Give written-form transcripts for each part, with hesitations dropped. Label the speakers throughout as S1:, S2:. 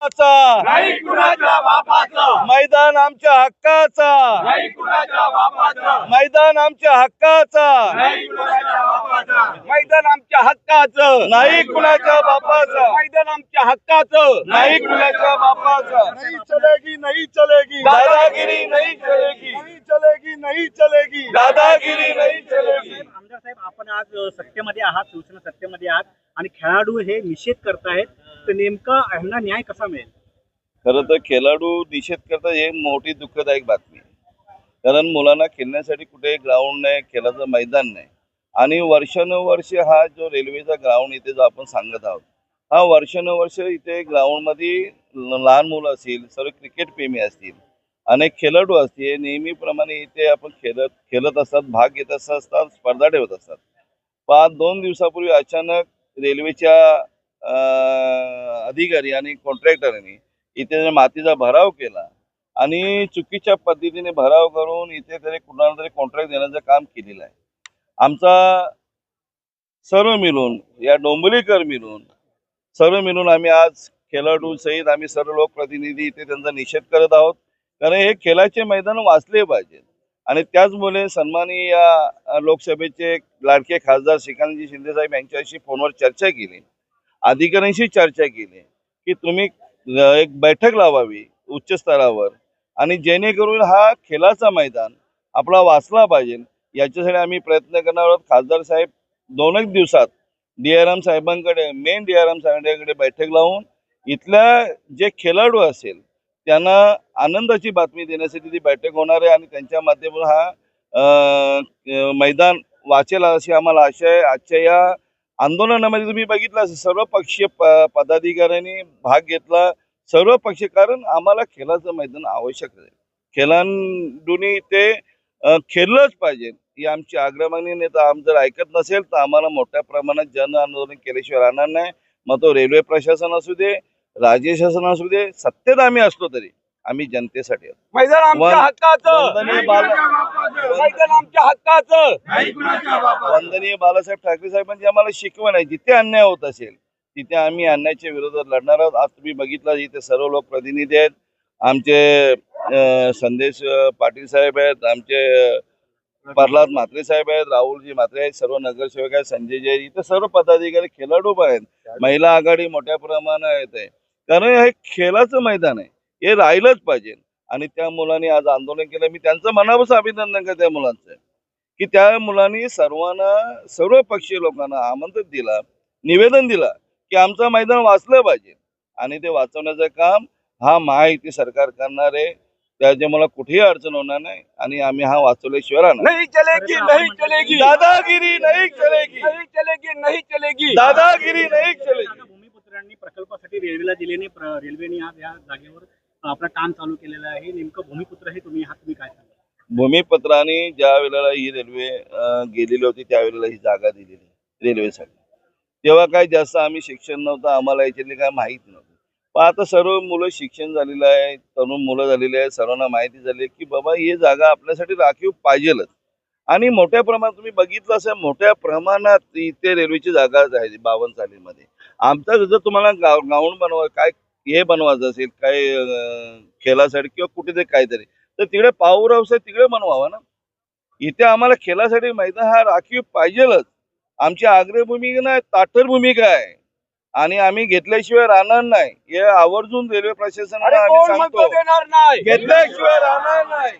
S1: नाही कुणाच्या बापाचं,
S2: मैदान आमच्या हक्काचा,
S1: नाही कुणाच्या बापाचं,
S2: मैदान आमच्या हक्काचा,
S1: नाही कुणाच्या बापाचं,
S2: मैदान आमच्या हक्काचं, नाही कुणाच्या बापाचं, मैदान आमच्या हक्काचं, नाही कुणाच्या बापाचं. नहीं चलेगी, नहीं चलेगी, दादागिरी नहीं चलेगी, नहीं चलेगी, नहीं चलेगी, दादागिरी नहीं चलेगी.
S3: आमदार साहेब, आपण आज सत्तेमध्ये आहात, शिवसेना सत्तेमध्ये आहात आणि खेळाडू हे निषेध करतायत, तर नेमका ह्यांना न्याय कसा मिळेल?
S2: खरं तर खेळाडू निषेध करतात हे मोठी दुःखदायक बातमी आहे. कारण मुलांना खेळण्यासाठी कुठे ग्राउंड नाही, खेळाचं मैदान नाही. आणि वर्षानुवर्ष हा जो रेल्वेचा ग्राउंड इथे जो आपण सांगत आहोत, हा वर्षानुवर्ष इथे ग्राउंडमध्ये लहान मुलं असतील, सर्व क्रिकेट प्रेमी असतील, अनेक खेळाडू असतील, नेहमीप्रमाणे इथे आपण खेळत असतात, भाग घेत असतात, स्पर्धा ठेवत असतात. पण 2 दिवसापूर्वी अचानक रेल्वेच्या अधिकारी आणि कॉन्ट्रॅक्टरनी इथे मातीचा भराव केला आणि चुकीच्या पद्धतीने भराव करून इथे तरी कुणाला तरी कॉन्ट्रॅक्ट देण्याचं काम केलेलं आहे. आमचा सर्व मिळून, या डोंबिवलीकर मिळून, सर्व मिळून आम्ही आज खेळाडू सहित आम्ही सर्व लोकप्रतिनिधी इथे त्यांचा निषेध करत आहोत. कारण हे खेळाचे मैदान वाचले पाहिजे. आणि त्याचमुळे सन्माननीय या लोकसभेचे लाडके खासदार श्रीकांतजी शिंदे साहेब यांच्याशी फोनवर चर्चा केली, अधिकाऱ्यांशी चर्चा केली की तुम्ही एक बैठक लावावी उच्च स्तरावर आणि जेणेकरून हा खेळाचा मैदान आपला वाचला पाहिजे. याच्यासाठी आम्ही प्रयत्न करणार आहोत. खासदार साहेब 2 दिवसात DRM साहेबांकडे, मेन DRM साहेबांकडे बैठक लावून इथल्या जे खेळाडू असेल त्यांना आनंदाची बातमी देण्यासाठी ती बैठक होणार आहे आणि त्यांच्या माध्यमातून हा मैदान वाचेल अशी आम्हाला आशा आहे. आजच्या या आंदोलनामध्ये तुम्ही बघितलं असेल सर्व पक्षीय पदाधिकाऱ्यांनी भाग घेतला, सर्व पक्षीय, कारण आम्हाला खेळाचं मैदान आवश्यक आहे. खेळाडूंनी ते खेळलंच पाहिजे ही आमची आग्रह मागणी. नाही तर आम जर ऐकत नसेल तर आम्हाला मोठ्या प्रमाणात जन आंदोलन केल्याशिवाय राहणार नाही. मग तो रेल्वे प्रशासन असू दे, राज्य शासन असू दे, सत्तेत आम्ही असलो तरी आम्ही जनतेसाठी आहोत. मैदान आमच्या हक्काचं, मैदान आमच्या हक्काचं,
S1: नाही कुणाच्या बापाचं.
S2: वंदनीय बाळासाहेब ठाकरे साहेबांची आम्हाला शिकवण आहे, जिथे अन्याय होत असेल तिथे आम्ही अन्यायाच्या विरोधात लढणार आहोत. आज तुम्ही बघितलं इथे सर्व लोकप्रतिनिधी आहेत, आमचे संदेश पाटील साहेब आहेत, आमचे प्रल्हाद म्हात्रे साहेब आहेत, राहुलजी म्हात्रे आहेत, सर्व नगरसेवक आहेत, संजय जय, इथे सर्व पदाधिकारी, खेळाडू पण आहेत, महिला आघाडी मोठ्या प्रमाणात येते. कारण हे खेळाचं मैदान आहे, हे राहिलंच पाहिजे. आणि त्या मुलांनी आज आंदोलन केलं, मी त्यांचं मनापासून अभिनंदन करते त्या मुलांचं, की त्या मुलांनी सर्वांना, सर्व पक्षीय लोकांना आमंत्रित दिला, निवेदन दिला की आमचं मैदान वाचलं पाहिजे. आणि ते वाचवण्याचं काम हा महायुती सरकार करणार आहे. त्याच्या मला कुठेही अडचण होणार नाही आणि आम्ही हा वाचवल्याशिवाय राहणार
S1: नहीं चलेगी, नहीं चलेगी,
S2: दादागिरी नाही चलेगी,
S1: नहीं चलेगी, नहीं चलेगी,
S2: दादागिरी नाही चलेगी.
S3: आता भूमिपुत्रांनी प्रकल्पासाठी रेल्वेला दिलेने रेल्वेने आज या जागेवर आपला काम चालू केलेला आहे. नेमकं भूमिपुत्र हे तुम्ही काय सांगा?
S2: भूमिपत्राने ज्या वेळेला ही रेल्वे गेलेली होती त्यावेळेला ही जागा दिलेली रेल्वेसाठी, तेव्हा काय जास्त आम्ही शिक्षण नव्हतं, आम्हाला याच्यातली काय माहीत नव्हतं. पण आता सर्व मुलं शिक्षण झालेलं आहे, तरुण मुलं झालेली आहे, सर्वांना माहिती झाली की बाबा ही जागा आपल्यासाठी राखीव पाहिजेलच. आणि मोठ्या प्रमाणात तुम्ही बघितलं असेल, मोठ्या प्रमाणात इथे रेल्वेची जागा आहे 52 चालीमध्ये. आमचं जर तुम्हाला ग्राउंड काय हे बनवायचं असेल, काय खेळासाठी किंवा कुठेतरी काहीतरी, तर तिकडे पॉवर हाऊस आहे, तिकडे बनवावं ना. इथे आम्हाला खेळासाठी मैदान हा राखीव पाहिजेलच. आमची आग्रह भूमिका नाही, ताठर भूमिका आहे आणि आम्ही घेतल्याशिवाय राहणार नाही. हे आवर्जून रेल्वे प्रशासनाला आम्ही सांगतो,
S1: देणार नाही,
S2: घेतल्याशिवाय राहणार नाही.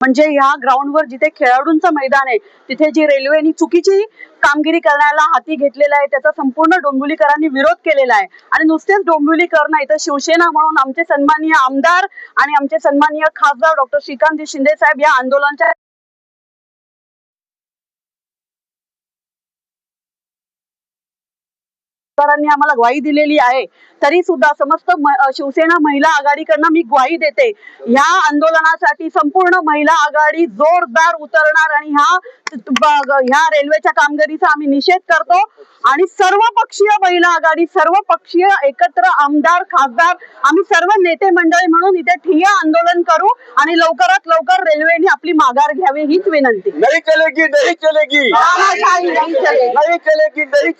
S4: म्हणजे या ग्राउंडवर जिथे खेळाडूंचं मैदान आहे तिथे जी रेल्वेनी चुकीची कामगिरी करण्याला हाती घेतलेला आहे त्याचा संपूर्ण डोंबिवलीकरांनी विरोध केलेला आहे. आणि नुसतेच डोंबिवलीकर नाही तर शिवसेना म्हणून आमचे सन्माननीय आमदार आणि आमचे सन्माननीय खासदार डॉक्टर श्रीकांतजी शिंदे साहेब या आंदोलनाच्या आम्हाला ग्वाही दिलेली आहे. तरी सुद्धा समस्त शिवसेना महिला आघाडीकडनं मी ग्वाही देते, ह्या आंदोलनासाठी संपूर्ण महिला आघाडी जोरदार उतरणार आणि ह्या ह्या रेल्वेच्या कामगिरीचा आम्ही निषेध करतो आणि सर्व पक्षीय महिला आघाडी, सर्व पक्षीय एकत्र आमदार, खासदार, आम्ही सर्व नेते मंडळी म्हणून इथे ठिय्या आंदोलन करू आणि लवकरात लवकर रेल्वेने आपली माघार घ्यावी हीच विनंती.
S1: नहीं चलेगी, नहीं चलेगी,
S4: तानाशाही नाही चलेगी.
S1: नहीं चलेगी, नहीं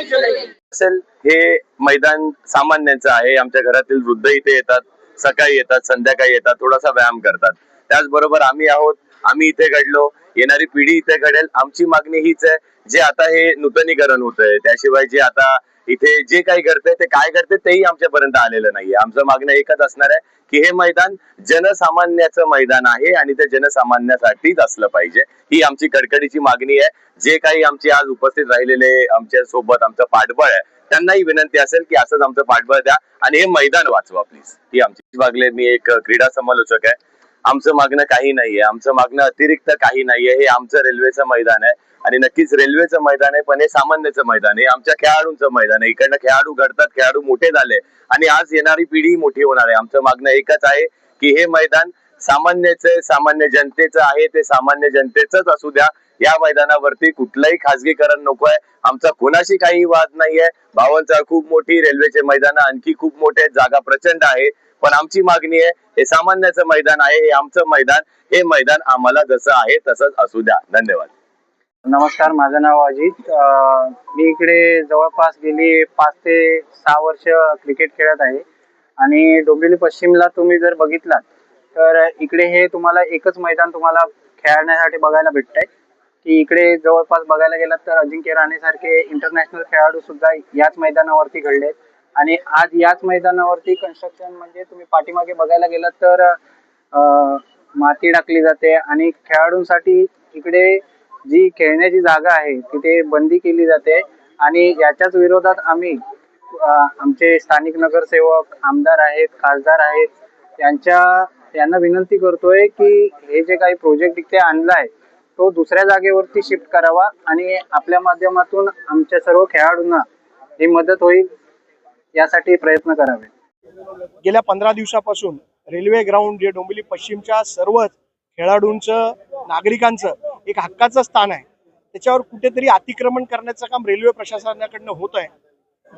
S1: चलेगी.
S5: असेल हे मैदान सामान्यांचं आहे. आमच्या घरातील वृद्ध इथे येतात, सकाळी येतात, संध्याकाळी येतात, थोडासा व्यायाम करतात. त्याचबरोबर आम्ही आहोत, आम्ही इथे घडलो, येणारी पिढी इथे घडेल. आमची मागणी हीच आहे, जे आता हे नूतनीकरण होतंय, त्याशिवाय जे आता इथे जे काही घडतंय ते काय घडतंय तेही आमच्यापर्यंत आलेलं नाहीये. आमचं मागणं एकच असणार आहे की हे मैदान जनसामान्याचं मैदान आहे आणि ते जनसामान्यासाठीच असलं पाहिजे. ही आमची कडकडीची मागणी आहे. जे काही आमचे आज उपस्थित राहिलेले आमच्या सोबत आमचं पाठबळ आहे त्यांनाही विनंती असेल की असंच आमचं पाठबळ द्या आणि हे मैदान वाचवा प्लीज. ही आमची वागले. मी एक क्रीडा समालोचक आहे. आमचं मागणं काही नाहीये, आमचं मागणं अतिरिक्त काही नाहीये. हे आमचं रेल्वेचं मैदान आहे आणि नक्कीच रेल्वेचं मैदान आहे, पण हे सामान्याचं मैदान आहे, आमच्या खेळाडूंचं मैदान आहे. इकडनं खेळाडू घडतात, खेळाडू मोठे झाले आणि आज येणारी पिढी मोठी होणार आहे. आमचं मागणं एकच आहे की हे मैदान सामान्याचं, सामान्य जनतेचं आहे, ते सामान्य जनतेचंच असू द्या. या मैदानावरती कुठलंही खासगीकरण नकोय. आमचा कोणाशी काही वाद नाहीये. भावांचा खूप मोठी रेल्वेचे मैदान आणखी खूप मोठे, जागा प्रचंड आहे, पण आमची मागणी आहे हे सामान्याचं मैदान आहे, हे आमचं मैदान, हे मैदान आम्हाला जसं आहे तसंच असू द्या. धन्यवाद.
S6: नमस्कार, माझं नाव अजित. मी इकडे जवळपास गेली 5 ते 6 वर्ष क्रिकेट खेळत आहे आणि डोंबिवली पश्चिमला तुम्ही जर बघितलात तर इकडे हे तुम्हाला एकच मैदान तुम्हाला खेळण्यासाठी बघायला भेटतंय की इकडे जवळपास बघायला गेलात तर अजिंक्य राणेसारखे इंटरनॅशनल खेळाडू सुद्धा याच मैदानावरती घडलेत आणि आज याच मैदानावरती कन्स्ट्रक्शन म्हणजे तुम्ही पाठीमागे बघायला गेलात तर माती टाकली जाते आणि खेळाडूंसाठी इकडे जी खेळण्याची जागा आहे तिथे बंदी केली जाते आणि याच्याच विरोधात आम्ही आमचे स्थानिक नगरसेवक, आमदार आहेत, खासदार आहेत यांना विनंती करतोय की हे जे काही प्रोजेक्ट इथे आणलाय तो दुसऱ्या जागेवरती शिफ्ट करावा आणि आपल्या माध्यमातून आमच्या सर्व खेळाडूंना ही मदत होईल यासाठी प्रयत्न करावे.
S7: गेल्या 15 दिवसापासून रेल्वे ग्राउंड जे डोंबिवली पश्चिमच्या सर्वच खेळाडूंचं, नागरिकांचं एक हक्काचं स्थान आहे, त्याच्यावर कुठेतरी अतिक्रमण करण्याचं काम रेल्वे प्रशासनाकडनं होत आहे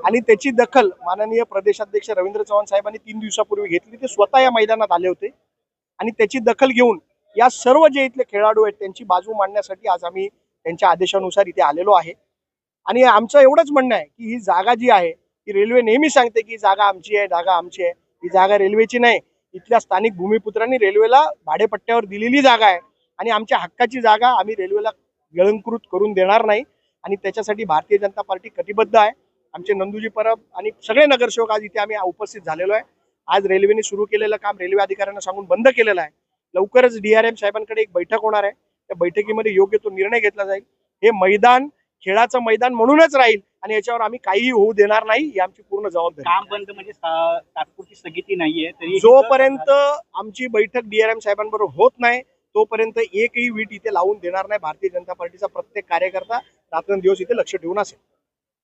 S7: आणि त्याची दखल माननीय प्रदेशाध्यक्ष रवींद्र चव्हाण साहेबांनी 3 दिवसापूर्वी घेतली. ते स्वतः या मैदानात आले होते आणि त्याची दखल घेऊन या सर्व जे इथले खेळाडू आहेत त्यांची बाजू मांडण्यासाठी आज आम्ही त्यांच्या आदेशानुसार इथे आलेलो आहे. आणि आमचं एवढंच म्हणणं आहे की ही जागा जी आहे ही रेल्वे नेहमी सांगते की जागा आमची आहे, जागा आमची आहे. ही जागा रेल्वेची नाही, इथल्या स्थानिक भूमिपुत्रांनी रेल्वेला भाडेपट्ट्यावर दिलेली जागा आहे आणि आमच्या हक्काची जागा आम्ही रेल्वेला गिळंकृत करून देणार नाही आणि त्याच्यासाठी भारतीय जनता पार्टी कटिबद्ध आहे. आमचे नंदूजी परब आणि सगळे नगरसेवक आज इथे आम्ही उपस्थित झालेलो आहे. आज रेल्वेने सुरू केलेलं काम रेल्वे अधिकाऱ्यांना सांगून बंद केलेलं आहे. लवकरच DRM साहेबांकडे एक बैठक होणार आहे. त्या बैठकीमध्ये योग्य तो निर्णय घेतला जाईल. हे मैदान खेळाचं मैदान म्हणूनच राहील आणि याच्यावर आम्ही काहीही होऊ देणार नाही, ही आमची पूर्ण जबाबदारी.
S3: काम बंद म्हणजे तात्पुरती स्थगिती नाहीये, तरी
S7: जोपर्यंत आमची बैठक DRM साहेबांबरोबर होत नाही तोपर्यंत एकही वीट इथे लावून देणार नाही. भारतीय जनता पार्टीचा प्रत्येक कार्यकर्ता रात्रंदिवस इथे लक्ष ठेवून असेल.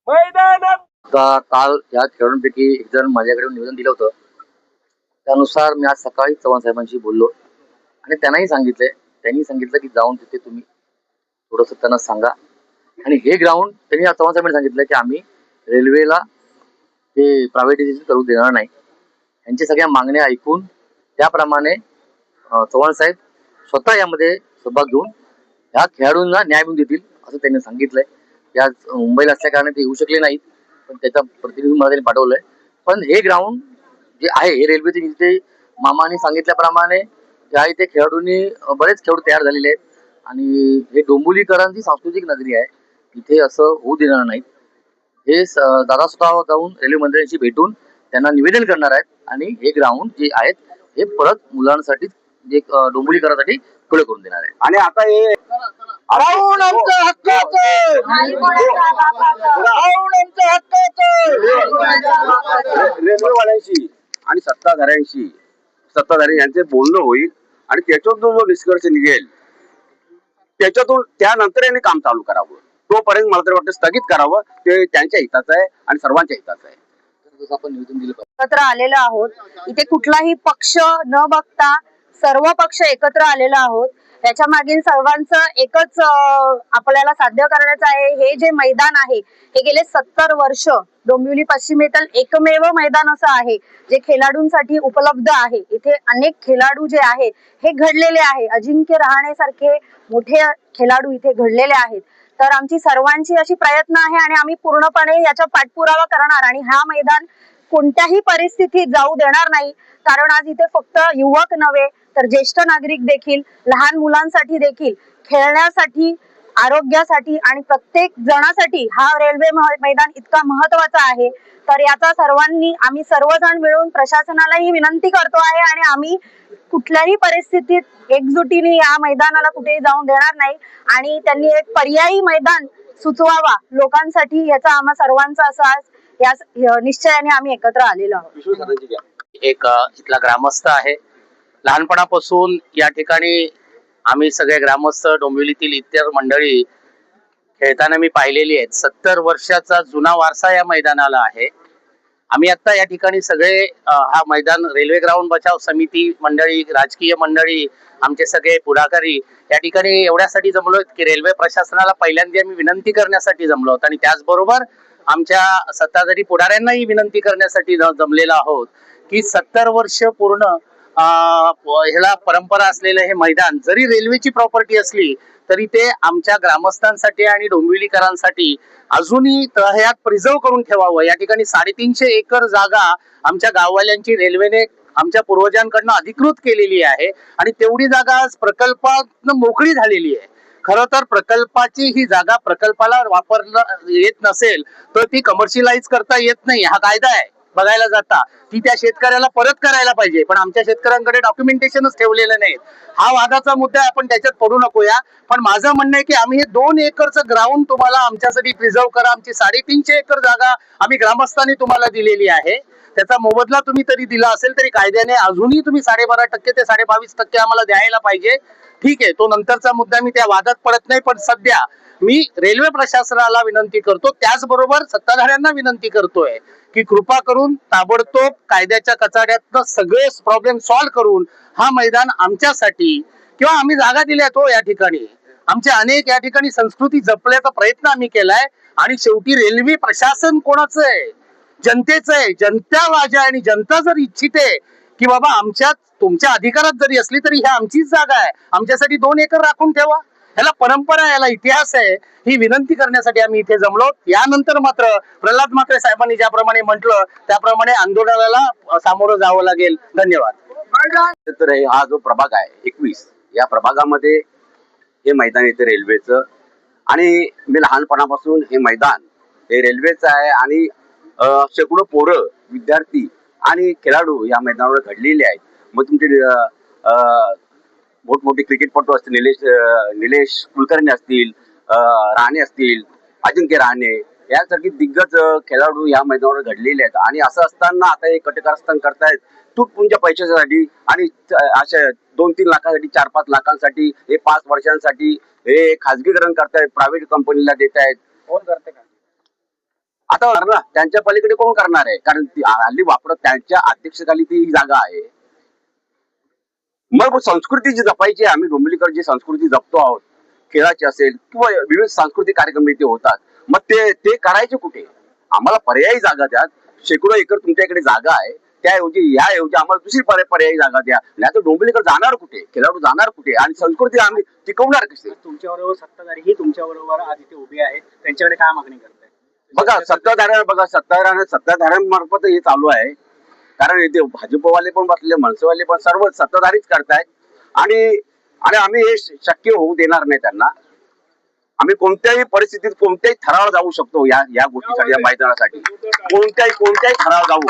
S8: काल या खेळाडूंपैकी एक जण माझ्याकडे निवेदन दिलं होतं, त्यानुसार मी आज सकाळी चव्हाण साहेबांशी बोललो आणि त्यांनी सांगितलं की जाऊन तिथे तुम्ही थोडंसं त्यांना सांगा आणि हे ग्राउंड त्यांनी चव्हाण साहेबांनी सांगितलं की आम्ही रेल्वेला ते प्रायव्हेटायझेशन करू देणार नाही. यांच्या सगळ्या मागण्या ऐकून त्याप्रमाणे चव्हाण साहेब स्वतः यामध्ये सहभाग घेऊन ह्या खेळाडूंना न्याय मिळवून देतील असं त्यांनी सांगितलंय. ते आज मुंबईला असल्या कारणाने ते येऊ शकले नाहीत, पण त्याचा प्रतिनिधी मला त्यांनी पाठवलंय. पण हे ग्राउंड जे आहे हे रेल्वेचे जिथे मामाने सांगितल्याप्रमाणे त्या इथे खेळाडूंनी बरेच खेळाडू तयार झालेले आहेत आणि हे डोंबिवलीकरांची सांस्कृतिक नगरी आहे, इथे असं होऊ देणार नाहीत. हे दादा स्वतः जाऊन रेल्वे मंत्र्यांशी भेटून त्यांना निवेदन करणार आहेत आणि हे ग्राउंड जे आहेत हे परत मुलांसाठी जे डोंबिवलीकरांसाठी खुले करून देणार आहे.
S1: आणि आता हे राहून आमचं हक्काचं, राहून आमचं हक्काचं. रेल्वेवाल्यांशी आणि सत्ताधारी यांचे बोलणं होईल आणि त्याच्यातून जो निष्कर्ष निघेल त्याच्यातून त्यानंतर यांनी काम चालू करावं. तोपर्यंत मला तरी वाटतं स्थगित करावं. ते त्यांच्या हिताचं आहे आणि सर्वांच्या हिताचं आहे.
S8: जसं आपण निवेदन दिलं पाहिजे.
S4: एकत्र आलेलो आहोत. इथे कुठलाही पक्ष न बघता सर्व पक्ष एकत्र आलेलो आहोत याच्या मागील सर्वांचं एकच आपल्याला साध्य करायचं आहे. हे जे मैदान आहे हे गेले 70 वर्ष डोंबिवली पश्चिमेतील एकमेव मैदान असं आहे जे खेळाडूंसाठी उपलब्ध आहे. इथे अनेक खेळाडू जे आहे हे घडलेले आहे. अजिंक्य रहाणे सारखे मोठे खेळाडू इथे घडलेले आहेत. तर आमची सर्वांची अशी प्रयत्न आहे आणि आम्ही पूर्णपणे याचा पाठपुरावा करणार आणि हा मैदान कोणत्याही परिस्थितीत जाऊ देणार नाही. कारण आज इथे फक्त युवक नव्हे तर ज्येष्ठ नागरिक देखील, लहान मुलांसाठी देखील खेळण्यासाठी, आरोग्यासाठी आणि प्रत्येक जणासाठी हा रेल्वे मैदान इतका महत्वाचा आहे. तर याचा आम्ही सर्वजण मिळून प्रशासनालाही विनंती करतो आहे आणि आम्ही कुठल्याही परिस्थितीत एकजुटीने या मैदानाला कुठेही जाऊन देणार नाही आणि त्यांनी एक पर्यायी मैदान सुचवावा लोकांसाठी, याचा आम्हा सर्वांचा असा या निश्चयाने आम्ही एकत्र आलेलो आहोत.
S8: एक इथला ग्रामस्थ आहे. लहानपणापासून या ठिकाणी आम्ही सगळे ग्रामस्थ, डोंबिवलीतील इतर मंडळी खेळताना मी पाहिलेली आहेत. 70 वर्षाचा जुना वारसा या मैदानाला आहे. आम्ही आता या ठिकाणी सगळे हा मैदान रेल्वे ग्राउंड बचाव समिती मंडळी, राजकीय मंडळी, आमचे सगळे पुढाकारी या ठिकाणी एवढ्यासाठी जमलो की रेल्वे प्रशासनाला पहिल्यांदा आम्ही विनंती करण्यासाठी जमलो आहोत आणि त्याचबरोबर आमच्या सत्ताधारी पुढाऱ्यांनाही विनंती करण्यासाठी जमलेलो आहोत की 70 वर्ष पूर्ण ह्याला परंपरा असलेलं हे मैदान जरी रेल्वेची प्रॉपर्टी असली तरी ते आमच्या ग्रामस्थांसाठी आणि डोंबिवलीकरांसाठी अजूनही तळ्यात प्रिझर्व करून ठेवावं. या ठिकाणी 350 एकर जागा आमच्या गाववाल्यांची रेल्वेने आमच्या पूर्वजांकडनं अधिकृत केलेली आहे आणि तेवढी जागा आज प्रकल्पातनं मोकळी झालेली आहे. खरं तर प्रकल्पाची ही जागा प्रकल्पाला वापरला येत नसेल तर ती कमर्शियलाइज करता येत नाही. हा कायदा आहे बघायला जाता, ती त्या शेतकऱ्याला परत करायला पाहिजे. पण आमच्या शेतकऱ्यांकडे डॉक्युमेंटेशनच ठेवलेलं नाही. हा वादाचा मुद्दा आहे, आपण त्याच्यात पडू नकोया. पण माझं म्हणणं आहे की आम्ही हे 2 एकरचं ग्राउंड तुम्हाला आमच्यासाठी प्रिझर्व करा. आमची 350 एकर जागा आम्ही ग्रामस्थांनी तुम्हाला दिलेली आहे. त्याचा मोबदला तुम्ही तरी दिला असेल तरी कायद्याने अजूनही तुम्ही 12.5% ते 22% आम्हाला द्यायला पाहिजे. ठीक आहे, तो नंतरचा मुद्दा, मी त्या वादात पडत नाही. पण सध्या मी रेल्वे प्रशासनाला विनंती करतो, त्याचबरोबर सत्ताधाऱ्यांना विनंती करतोय की कृपा करून ताबडतोब कायद्याच्या कचाड्यातनं सगळे प्रॉब्लेम सॉल्व्ह करून हा मैदान आमच्यासाठी, किंवा आम्ही जागा दिल्या तो या ठिकाणी आमचे अनेक या ठिकाणी संस्कृती जपण्याचा प्रयत्न आम्ही केलाय आणि शेवटी रेल्वे प्रशासन कोणाचं आहे? जनतेचं आहे. जनता राजा आहे आणि जनता जर इच्छिते की बाबा तुमच्या अधिकारात जरी असली तरी ही आमचीच जागा आहे, आमच्यासाठी 2 एकर राखून ठेवा. ह्याला परंपरा आहे, याला इतिहास आहे. ही विनंती करण्यासाठी आम्ही इथे जमलो. यानंतर मात्र प्रल्हाद म्हात्रे साहेबांनी ज्याप्रमाणे म्हटलं त्याप्रमाणे आंदोलनाला सामोरं जावं लागेल. धन्यवाद.
S1: तर हा जो प्रभाग आहे 21, या प्रभागामध्ये हे मैदान येते रेल्वेचं आणि मी लहानपणापासून हे मैदान हे रेल्वेचं आहे आणि शेकडो पोरं, विद्यार्थी आणि खेळाडू या मैदानावर घडलेले आहेत. मग तुमचे मोठमोठे क्रिकेटपटू असतील, निलेश कुलकर्णी असतील, राणे असतील, अजिंक्य रहाणे यासारखी दिग्गज खेळाडू या मैदानावर घडलेले आहेत. आणि असं असताना आता हे कटकारस्थान करतायत तुटपुंच्या पैशासाठी आणि अशा 2-3 लाखांसाठी, 4-5 लाखांसाठी, हे 5 वर्षांसाठी हे खाजगीकरण करतायत, प्रायव्हेट कंपनीला देत आहेत.
S6: कोण करते का?
S1: आता ना त्यांच्या पलीकडे कोण करणार आहे? कारण हल्ली वापरत त्यांच्या अध्यक्षतेखाली ती जागा आहे. मग संस्कृती जी जपायची, आम्ही डोंबिवलीकर जी संस्कृती जपतो आहोत, खेळाची असेल किंवा विविध सांस्कृतिक कार्यक्रम इथे होतात, मग ते करायचे कुठे? आम्हाला पर्यायी जागा द्या. शेकडो एकर तुमच्या इकडे जागा आहे, याऐवजी आम्हाला दुसरी पर्यायी जागा द्या. नाही तर डोंबिवलीकर जाणार कुठे? खेळाडू जाणार कुठे? आणि संस्कृती आम्ही टिकवणार कसे?
S3: तुमच्याबरोबर सत्ताधारी तुमच्याबरोबर आज इथे उभे आहेत, त्यांच्याकडे काय मागणी करताय?
S1: बघा सत्ताधाऱ्यांमार्फत हे चालू आहे. कारण इथे भाजपवाले पण बसले, मनसेवाले पण, सर्व सत्ताधारीच करतायत आणि आम्ही हे शक्य होऊ देणार नाही त्यांना. आम्ही कोणत्याही परिस्थितीत कोणत्याही थरावर जाऊ शकतो या गोष्टीसाठी, या मैदानासाठी कोणत्याही थरावर जाऊ.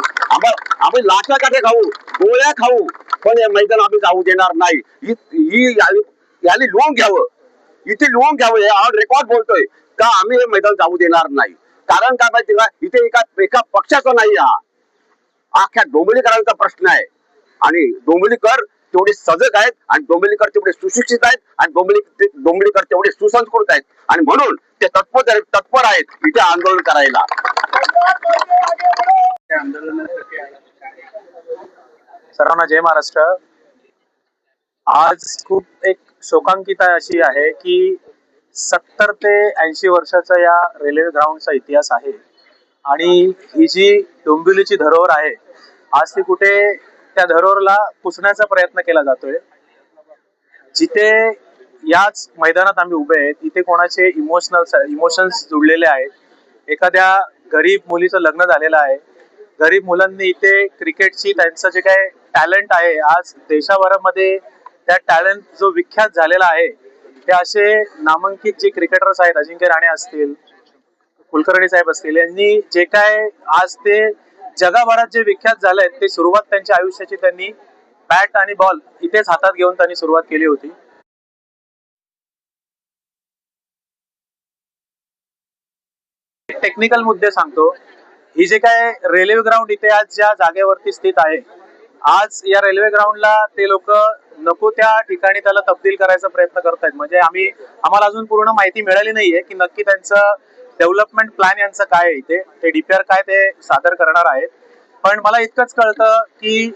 S1: आम्ही लाथा काठे खाऊ, गोळ्या खाऊ, पण या मैदान आम्ही जाऊ देणार नाही. याने लिहून घ्यावं, इथे लिहून घ्यावं, हे रेकॉर्ड बोलतोय का आम्ही हे मैदान जाऊ देणार नाही. कारण काय माहिती का, इथे एका पक्षाचा नाही, हा अख्ख्या डोंबिवलीकरांचा प्रश्न आहे. आणि डोंबिवलीकर तेवढे सजग आहेत आणि डोंबिवलीकर तेवढे सुशिक्षित आहेत आणि डोंबिवलीकर तेवढे सुसंस्कृत आहेत आणि म्हणून ते तत्पर आहेत इथे आंदोलन करायला.
S6: सर्वांना जय महाराष्ट्र. आज खूप एक शोकांकिता अशी आहे की 70 ते 80 वर्षाचा या रेल्वे ग्राउंडचा इतिहास आहे आणि ही जी डोंबिवलीची धरोहर आहे आज ती कुठे त्या धरोहरला पुसण्याचा प्रयत्न केला जातोय. जिथे याच मैदानात आम्ही उभे आहेत इथे कोणाचे इमोशन्स जुळलेले आहेत. एखाद्या गरीब मुलीचं लग्न झालेलं आहे. गरीब मुलांनी इथे क्रिकेटची त्यांचं जे काय टॅलेंट आहे आज देशाभरामध्ये त्या टॅलेंट जो विख्यात झालेला आहे ते असे नामांकित जे क्रिकेटर्स आहेत अजिंक्य राणे असतील कुलकर्णी साहेब असतील यांनी जे काय आज ते जगभरात जे विख्यात झालंय ते सुरुवात त्यांच्या आयुष्याची त्यांनी बॅट आणि बॉल इथेच हातात घेऊन त्यांनी सुरुवात केली होती. टेक्निकल मुद्दे सांगतो. ही जे काय रेल्वे ग्राउंड इथे आज ज्या जागेवरती स्थित आहे आज या रेल्वे ग्राउंडला ते लोक नको त्या ठिकाणी त्याला तब्दील करायचा प्रयत्न करतायत. म्हणजे आम्हाला अजून पूर्ण माहिती मिळाली नाहीये की नक्की त्यांचं डेव्हलपमेंट प्लॅन यांचं काय आहे. ते डीपीआर काय ते सादर करणार आहेत. पण मला इतकंच कळतं की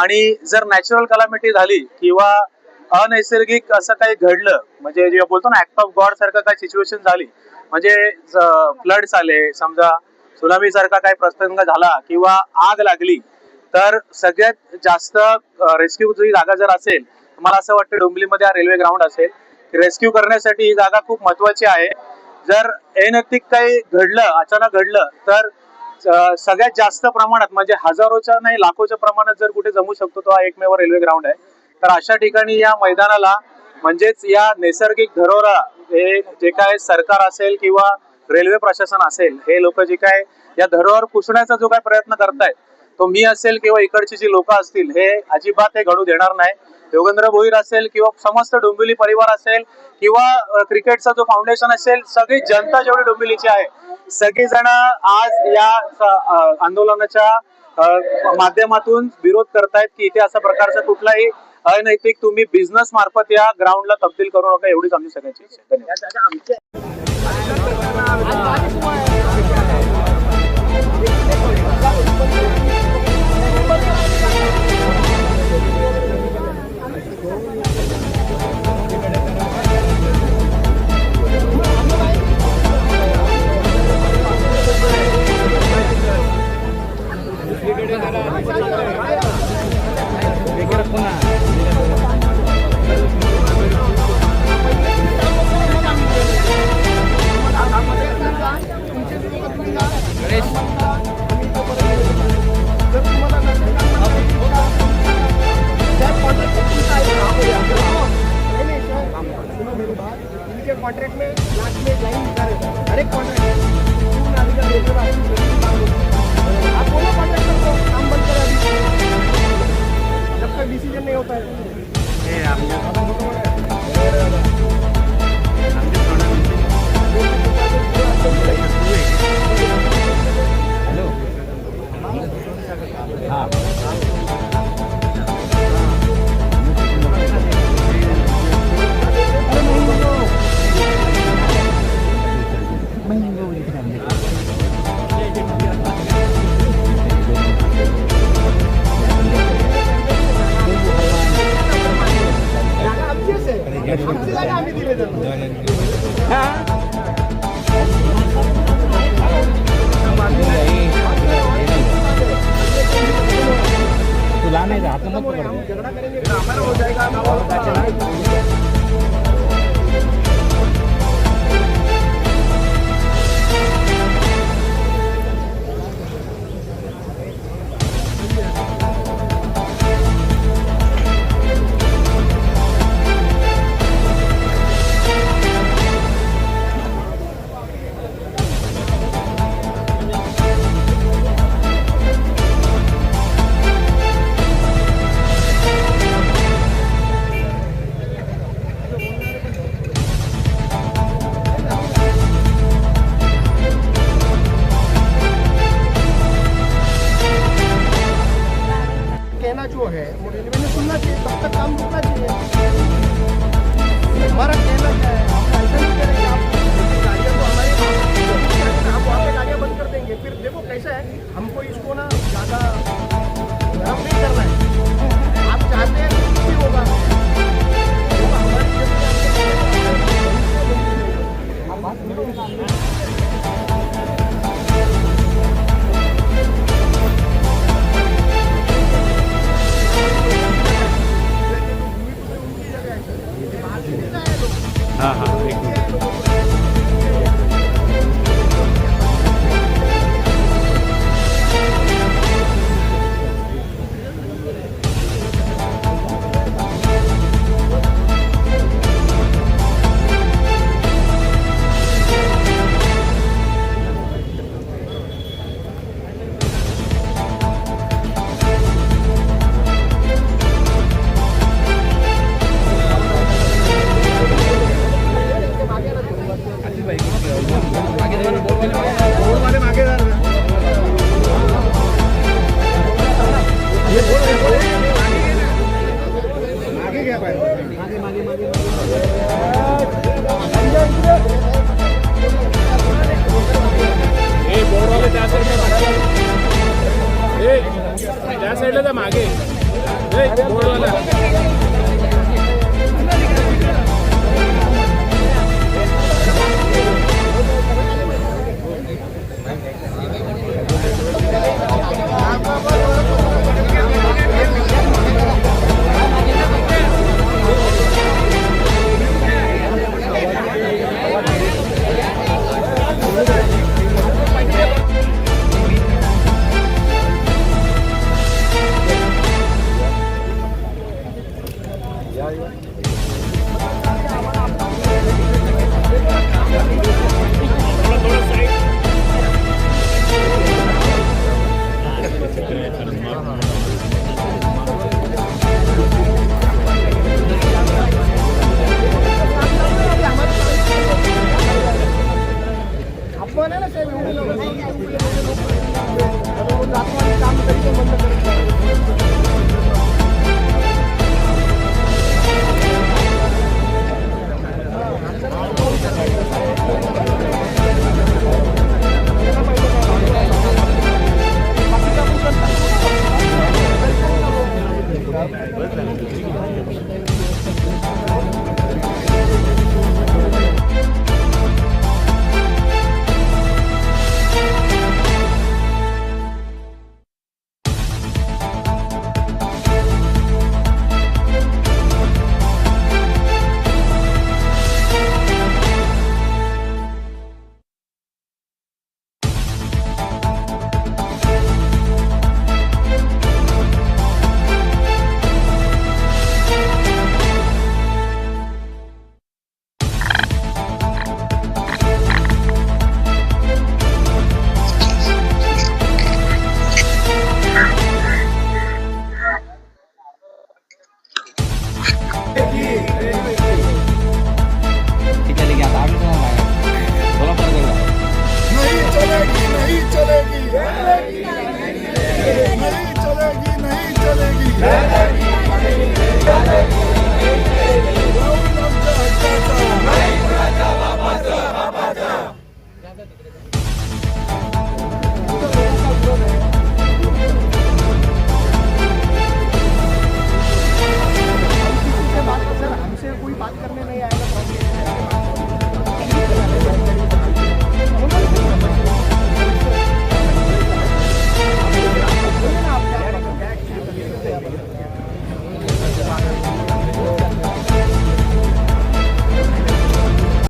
S6: आणि जर नॅचरल कॅलॅमिटी झाली किंवा अनैसर्गिक असं काही घडलं म्हणजे जे बोलतो ना ऍक्ट ऑफ गॉड सारखं काही सिच्युएशन झाली म्हणजे फ्लड्स आले समजा सुनामी सारखा काही प्रसंग झाला किंवा आग लागली तर सगळ्यात जास्त रेस्क्यूची जागा जर असेल मला असं वाटतं डोंबिवलीमध्ये हा रेल्वे ग्राउंड असेल. रेस्क्यू करण्यासाठी ही जागा खूप महत्वाची आहे. जर अनैतिक काही घडलं अचानक घडलं तर सगळ्यात जास्त प्रमाणात म्हणजे हजारोच्या नाही लाखोच्या प्रमाणात जर कुठे जमू शकतो तो हा एकमेव रेल्वे ग्राउंड आहे. तर अशा ठिकाणी या मैदानाला म्हणजेच या नैसर्गिक धरोहरा हे जे काय सरकार असेल किंवा रेल्वे प्रशासन असेल हे लोक जे काय या धरोहर पुसण्याचा जो काय प्रयत्न करतायत तो मी असेल किंवा इकडची जी लोक असतील हे अजिबात हे घडू देणार नाही. योगेंद्र भोईर असेल किंवा समस्त डोंबिवली परिवार असेल किंवा क्रिकेटचा जो फाउंडेशन असेल सगळी जनता जेवढी डोंबिवलीची आहे सगळेजण आज या आंदोलनाच्या माध्यमातून विरोध करतायत की इथे अशा प्रकारचा कुठलाही अनैतिक तुम्ही बिझनेस मार्फत या ग्राउंडला तब्दील करू नका एवढीच आमची सगळ्यांची इच्छा.
S7: कॉन्ट्रैक्ट में लास्ट में लाइन हर एक कॉन्ट्रैक्ट आप बोलो कॉन्ट्रैक्टर को काम बंद करें जब तक डिसीजन नहीं होता तुला नहीं हाथ मत पकड़ झगड़ा करेंगे हमारा हो जाएगा कहना जो है वो रेलवे ने सुनना चाहिए तब तक काम रुकना चाहिए. हमारा कहना क्या है हम ऐसा नहीं करेंगे आप गाड़ियाँ तो हमारे आप वहाँ पे गाड़ियाँ बंद कर देंगे. फिर देखो कैसा है हमको इसको ना ज़्यादा गरम नहीं करना है.
S9: त्या साईडला त्या मागे बोर्डवाला